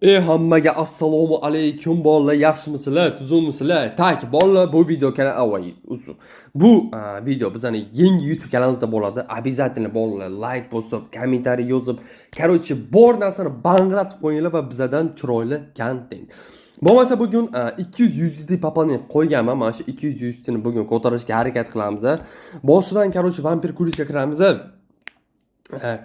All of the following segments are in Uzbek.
Hammaga assalomu alaykum bolalar, yaxshimisizlar, tuzukmisizlar? Tak, bolalar bu video kanal uzr. Bu video bizning yangi YouTube kanalimizda bo'ladi. Обязательно bolalar like bosib, kommentariy yozib, короче, bor narsani banglatib qo'yinglar va bizdan chiroyli kontent. Bo'lmasa bugun 200 USD papaning qo'yganman. Mana shu 200 USD ni bugun ko'tarishga harakat qilamiz. Boshidan короче Vampir Kurizga kiramiz.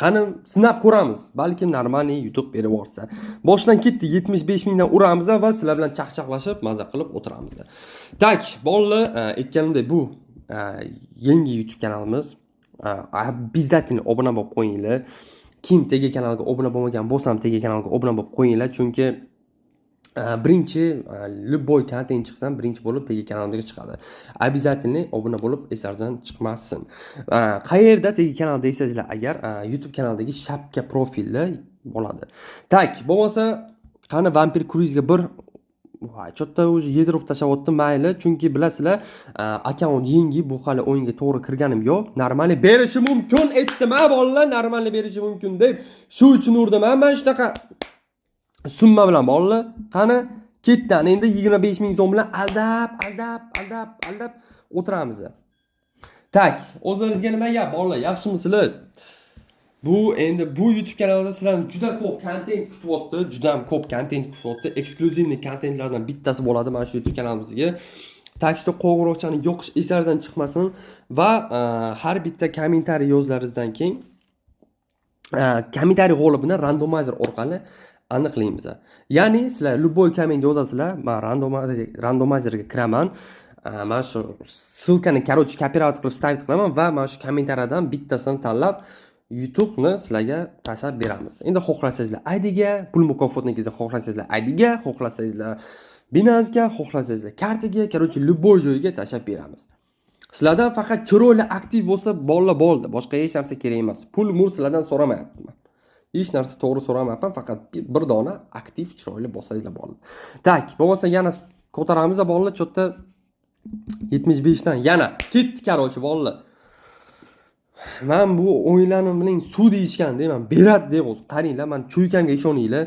Qani sinab ko'ramiz. Balkim normalniy YouTube berib yuborsa. Boshidan ketdi 75 mingdan uramiz va sizlar bilan chaqchaqlashib, maza qilib o'tiramiz. Tak, bolalar, aytganimdek bu yangi YouTube kanalimiz. Обязательно obuna bo'lib qo'yinglar. Kim tega kanalga obuna bo'lmagan bo'lsa ham tega kanalga obuna bo'lib qo'yinglar, chunki birinchi любой kontent chiqsam birinchi bo'lib tegi kanalimga chiqadi. Обязательно obuna bo'lib esarzdan chiqmasin. Qayerda tegi kanal deysizlar agar YouTube kanalidagi shapka profilda bo'ladi. Tak, bo'lmasa qani Vampir Kurizga bir cho'tta уже yedirib tashlab mayli, chunki bilasizlar, akkaunt yangi, bu hali o'yinga to'g'ri kirganim yo'q. Normali berishi mumkin aytdim, bolalar, normali berishi mumkin deb shu uchun urdim. Men shunaqa summa bilan bolalar, qani ketdan endi 25 ming so'm bilan aldab o'tiramiz. Tak, o'zlaringizga nima gap bolalar, yaxshimisizlar? Bu endi bu YouTube kanalida sizlarni juda ko'p kontent kutyapti, juda ham ko'p kontent kutyapti. Ekskluzivniy kontentlardan bittasi bo'ladi mana shu YouTube kanalimizga. Takshda qo'ng'iroqchani yoqish esaringizdan chiqmasin va har bitta kommentariy yozlaringizdan keyin kommentariy g'olibini randomizer orqali aniqlaymiz. Ya'ni sizlar любой komment yozasizlar, men randomizerga kiraman. Mana shu ссылкani короче kopirovat qilib stavit qilaman va mana shu kommentariyadan bittasini tanlab YouTube ni sizlarga tashlab beramiz. Endi xohlasangizlar IDga, pul mukofotingizga xohlasangizlar IDga, xohlasangizlar Binance-ga, xohlasangizlar kartaga, короче любой joyga tashlab beramiz. Sizlardan faqat chiroyli aktiv bo'lsa bolalar bo'ldi. Boshqa hech narsa kerak emas. Pul sizlardan so'ramayapman. Hech narsa to'g'ri so'ramayapman, faqat bir dona aktiv chiroyli bo'lsangizlar bo'ldi. Tak, bo'lmasa yana ko'taramiz bolalar, cho'tta 75 dan yana ketdi короче bolalar. Men bu o'yinlarni bilan suv deyishgan deyman, beradi deb o'zi. Qaranglar, men cho'ykamga ishoninglar.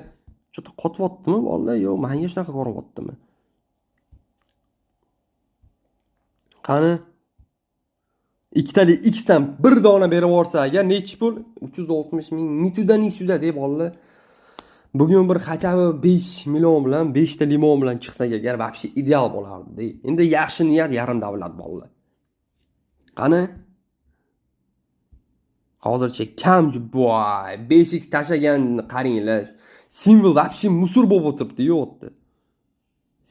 Cho'ta qotyaptimi bolalar, yo'q, menga shunaqa qo'ryaptimi? Qani ikkitali X dan bir dona berib yuborsa agar nechi pul? 360 ming nituda deb bolalar. Bugun bir xachabi 5 million bilan 5 ta limon bilan chiqsak agar вообще ideal bo'lardi. Endi yaxshi niyat yarim davlat bolalar. Qani hozircha kam boy 5x tashlagan qaranglar. Simbol вообще musor bo'lib o'tiribdi, yo'qdi.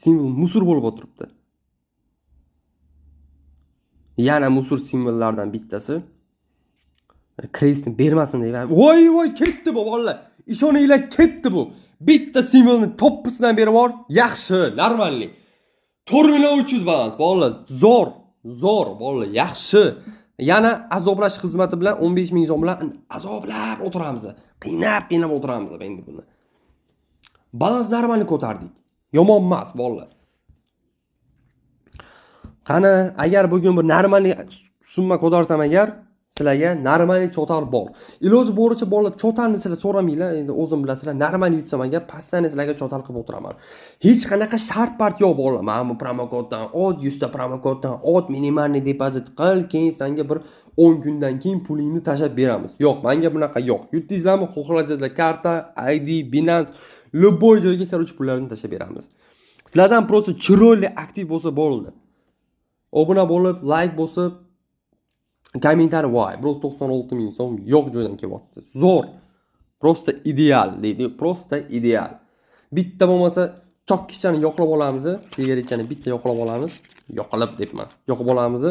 Simbol musor bo'lib o'tiribdi. Yana musor simvollardan bittasi. Krestni bermasin deyman. Voy ketdi bu bolalar. Ishoninglar, ketdi bu. Bitta simvolni toppisidan berib bor, yaxshi, normalniy. 4.300 balans bolalar, zo'r bolalar, yaxshi. Yana azoblash xizmati bilan 15 ming so'm bilan azoblab o'tiramiz. Qiynab o'tiramiz endi buni. Balans normalniy ko'tardik. Yomon emas bolalar. Qani agar bugun bir normalniy summa ko'tarsam agar sizlarga normalniy cho'tal bor. Iloji boricha bolalar cho'talni sizlar so'ramanglar. Endi o'zim bilasizlar, normalniy yutsam agar passani sizlarga cho'tal qilib o'tiraman. Hech qanaqa shart yo'q bolalar. Mana bu promokoddan ot, 100 ta promokoddan ot, minimalniy depozit qil, keyin senga bir 10 kundan keyin pulingni tashlab beramiz. Yo'q, menga bunaqa yo'q. Yutdingizlarmi, xohlasangizlar karta, ID, Binance, любой joyga короче pullaringizni tashlab beramiz. Sizlardan просто chiroyli aktiv bo'lsa bo'ldi. Obuna bo'lib, like bosib, kommentariy voy, bros 96 ming so'm yo'q joydan kelyapti. Zo'r. Просто ideal deydi, просто ideal. Bitta bo'lmasa chokkichani yo'qlab olamiz, sigaretchani bitta yo'qlab olamiz. Yo'qolib debman. Yo'qib olamiz.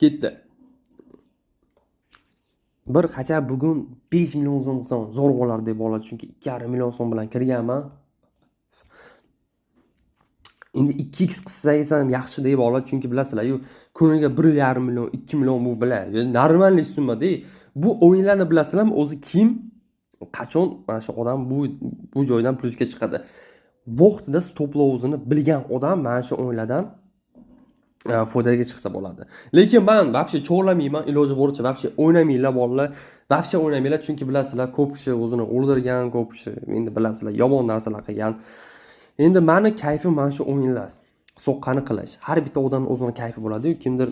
Ketdi. Bir qacha bugun 5 million so'm zo'r bo'lar deb bo'ladi, chunki 2,5 million so'm bilan kirganman. Endi 2x qilsangiz ham yaxshi deb oladi, chunki bilasizlar-ku, kuniga 1,5 million, 2 million bu bilan normalniy summa-da. Bu o'yinlarni bilasizlarmi, o'zi kim, qachon mana shu odam bu joydan plusga chiqadi. Vaqtida stop loss'ini bilgan odam mana shu o'yinlardan foydaga chiqsa bo'ladi. Lekin men вообще cho'g'lamayman, iloji boricha вообще o'ynamanglar bolalar. Вообще o'ynamanglar, chunki bilasizlar, ko'p kishi o'zini o'ldirgan, ko'p kishi endi bilasizlar, yomon narsalar qilgan. Endi meni kayfim mana shu o'yinlar. So'qqani qilish. Har bitta odamning o'zining kayfi bo'ladi-yu, kimdir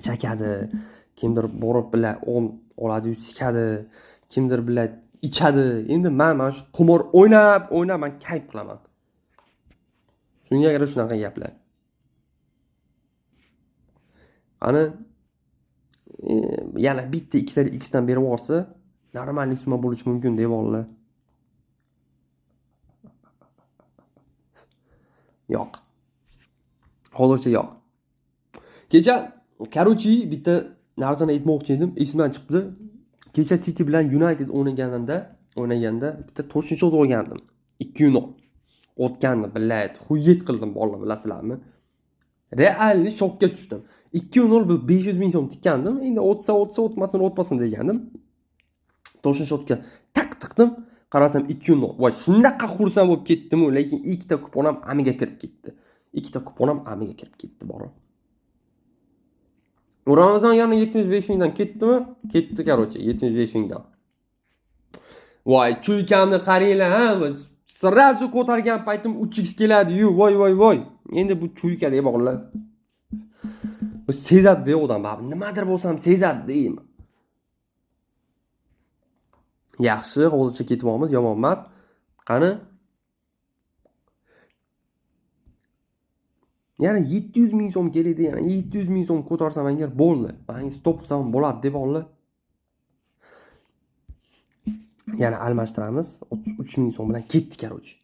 chakadi, kimdir borib bilan oladi-yu, sikadi, kimdir bilan ichadi. Endi men mana shu qimor o'ynab men kayf qilaman. Shunga qarab shunaqa gaplar. Ana yana bitta ikkitali x dan berib yuborsa, normalniy summa bo'lishi mumkin deb bolalar. Yo'q. Hozircha yo'q. Kecha Karuchi bitta narsani aytmoqchi edim, esimdan chiqdi. Kecha City bilan United o'ynaganda bitta to'shin shot olgandim. 2-0 o'tganni bilayat, xuyet qildim bolalar, bilasizlarmi? Realni shokka tushdim. 2-0 bu 500 ming so'm tikkandim. Endi o'tmasin degandim. To'shin shotga tak tiqdim. Qarasam 2-0. Voy, shunaqa xursand bo'lib ketdim-ku, lekin ikkita kuponam amiga kirib ketdi. Bor. Ramazon yana 75 mingdan ketdimi? Ketdi, qarochi, 75 mingdan. Voy, chuykamni qaranglar, ha. Srazu ko'targan paytim 3x keladi-yu. Voy. Endi bu chuyka deb bolalar. Bu sezadi odam, baribir nimadir bo'lsam sezadi deyman. Yaxshi, hozircha ketyapmiz, yomon emas. Qani? Yana 700 ming so'm keladi, yana 700 ming so'm ko'tarsam agar bo'ldi. Men stop qilsam bo'ladi deb bolalar. Yana almashtiramiz. 33 ming so'm bilan ketdi, qarochi.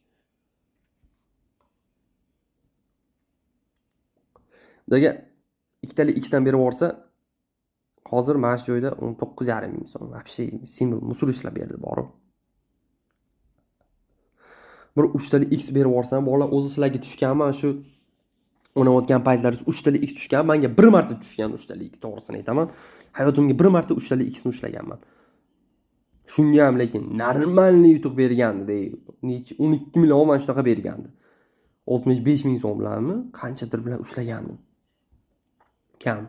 Bularga ikkitali x dan berib yuborsa, hozir mana shu joyda 19,5 ming so'm. Вообще simbol musur ishlab berdi, borib. Bir 3 tali x berib yuborsam, bolalar o'zi sizlarga tushganmi, shu o'ynayotgan paytlarda 3 tali x tushgan. Menga bir marta tushgan 3 tali x, to'g'risini aytaman. Hayotimga bir marta 3 tali x ni ushlaganman. Shunga ham lekin normalniy yutuq bergandi, 12 million mana shunaqa bergandi. 65 ming so'm bilanmi? Qanchadir bilan ushlagandim. Kam.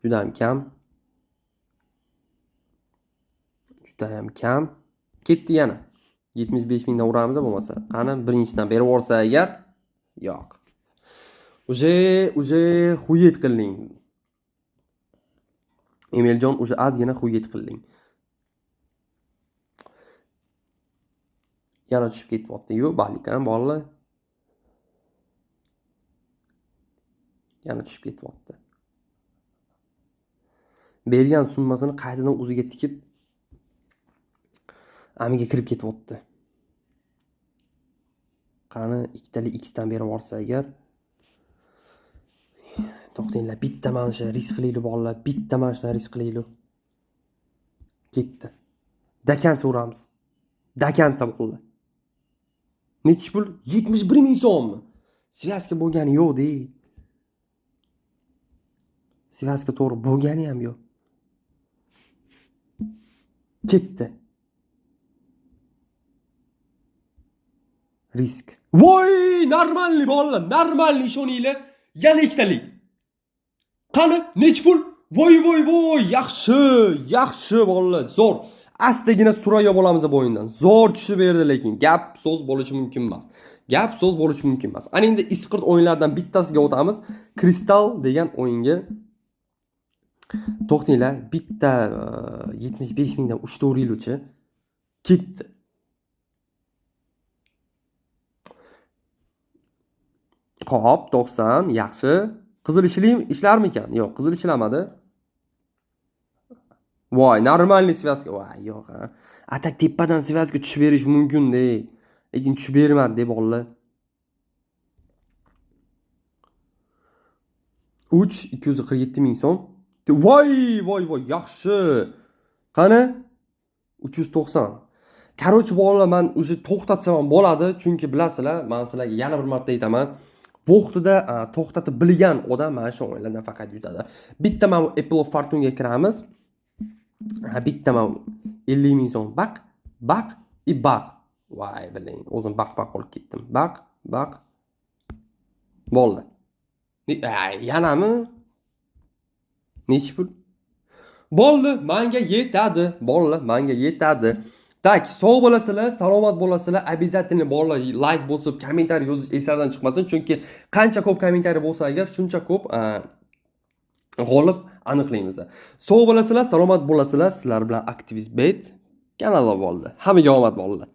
Juda ham kam. Ketdi yana. 75 mingdan uramiz bo'lmasa. Qani birinchidan berib yuborsa agar, yo'q. Uje xuyet qilding. Emiljon ozgina xuyet qilding. Yana tushib ketyapti-yu, balikan bolalar. Yana tushib ketyapti. Bergan summasini qaytadan o'ziga tikib amiga kirib ketyapti. Qani ikkitali x dan berib yuborsa agar, to'xtinglar, bitta mana shu risk qilaylik bolalar, bitta mana shu risk qilaylik. Ketdi. Dakansa uramiz. Dakansa bolalar. Nechi pul? 71 ming so'mmi? Svязка bo'lgani yo'q dey. Svязка to'g'ri bo'lgani ham yo'q. Ketdi. Risk. Voy, normalniy bolalar, normalniy ishoninglar. Yana ikkitalik. Qani, nechi pul? Voy, yaxshi bolalar, zo'r. Astagina surayyo bo'lamiz bu o'yindan. Zo'r tushib berdi, lekin gap so'z bo'lishi mumkin emas. Ana endi isqirt o'yinlardan bittasiga o'tamiz. Kristal degan o'yinga. To'xtinglar, bitta 75 mingdan 3 ta uriluvchi ketdi. Qop 90, yaxshi. Qizil ishlarmikan? Yo'q, qizil ishlamadi. Voy, normalniy svязка. Voy, yo'q, ha. Atak tepadan svязка tushib berish mumkin-da. Lekin tushib bermadi deb bolalar. 247 ming so'm. Voy, yaxshi. Qani? 390. Qarochi bolalar, men o'sha to'xtatsam ham bo'ladi, chunki bilasizlar, men sizlarga yana bir marta aytaman. Vaqtida to'xtatib bilgan odam mana shu o'yinlardan faqat yutadi. Bitta men Apple Fortune'ga kiramiz. Bitta men 50 ming so'm baq. Voy, biling, o'zim baq qolib ketdim. Baq. Bo'ldi. Yanami? Nech pul? Bo'ldi, menga yetadi. Bo'ldi, menga yetadi. Tak, sog' bo'lasizlar, salomat bo'lasizlar. Обязательно bolalar like bosib, kommentariy yozish eslardan chiqmasin, chunki qancha ko'p kommentariy bo'lsa agar, shuncha ko'p g'olib aniqlaymiz. Sog' bo'lasizlar, salomat bo'lasizlar. Sizlar bilan Aktivist Bet kanali bo'ldi. Hammaga omad bo'ldi.